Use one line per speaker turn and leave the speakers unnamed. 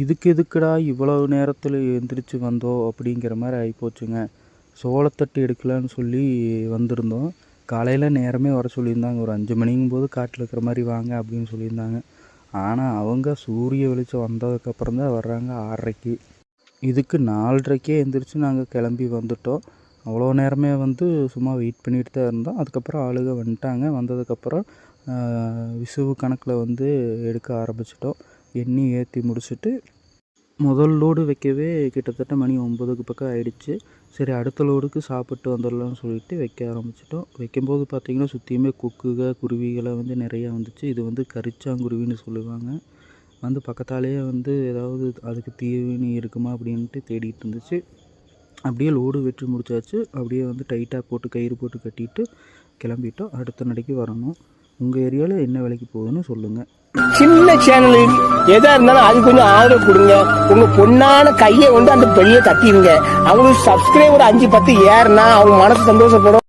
இதுக்கு எதுக்குடா இவ்வளவு நேரத்தில் எந்திரிச்சு வந்தோம் அப்படிங்கிற மாதிரி ஆகிப்போச்சுங்க. சோளத்தட்டு எடுக்கலான்னு சொல்லி வந்திருந்தோம். காலையில் நேரமே வர சொல்லியிருந்தாங்க. ஒரு 5 மணிங்கும் போது காட்டில் இருக்கிற மாதிரி வாங்க அப்படின்னு சொல்லியிருந்தாங்க. ஆனால் அவங்க சூரிய வெளிச்சம் வந்ததுக்கப்புறம் தான் வர்றாங்க 6:30க்கு. இதுக்கு 4:30க்கே எந்திரிச்சு நாங்கள் கிளம்பி வந்துட்டோம். அவ்வளோ நேரமே சும்மா வெயிட் பண்ணிட்டு தான் இருந்தோம். அதுக்கப்புறம் ஆளுங்க வந்துட்டாங்க. வந்ததுக்கப்புறம் விசுவு கணக்கில் எடுக்க ஆரம்பிச்சிட்டோம். எண்ணி ஏற்றி முடிச்சுட்டு முதல் லோடு வைக்கவே கிட்டத்தட்ட மணி 9க்கு பக்கம் ஆகிடுச்சு. சரி, அடுத்த லோடுக்கு சாப்பிட்டு வந்துடலாம்னு சொல்லிட்டு வைக்க ஆரம்பிச்சிட்டோம். வைக்கும்போது பார்த்திங்கன்னா சுற்றியுமே கொக்குக குருவிகளை நிறையா வந்துச்சு. இது கரிச்சாங்குருவின்னு சொல்லுவாங்க. பக்கத்தாலேயே ஏதாவது அதுக்கு தீனி இருக்குமா அப்படின்ட்டு தேடிட்டு இருந்துச்சு. அப்படியே லோடு வெற்றி முடிச்சாச்சு. அப்படியே டைட்டாக போட்டு கயிறு போட்டு கட்டிட்டு கிளம்பிட்டோம். அடுத்த நடைக்கு வரணும். உங்கள் ஏரியாவில் என்ன விலைக்கு போகுதுன்னு சொல்லுங்கள்.
சின்ன சேனல் எதா இருந்தாலும் அது கொஞ்சம் ஆதரவு கொடுங்க. உங்க பொண்ணான கையை அந்த பெல்ல தட்டிடுங்க. அவங்களுக்கு சப்ஸ்கிரைபர் 5-10 ஏறுனா அவங்க மனசு சந்தோஷப்படும்.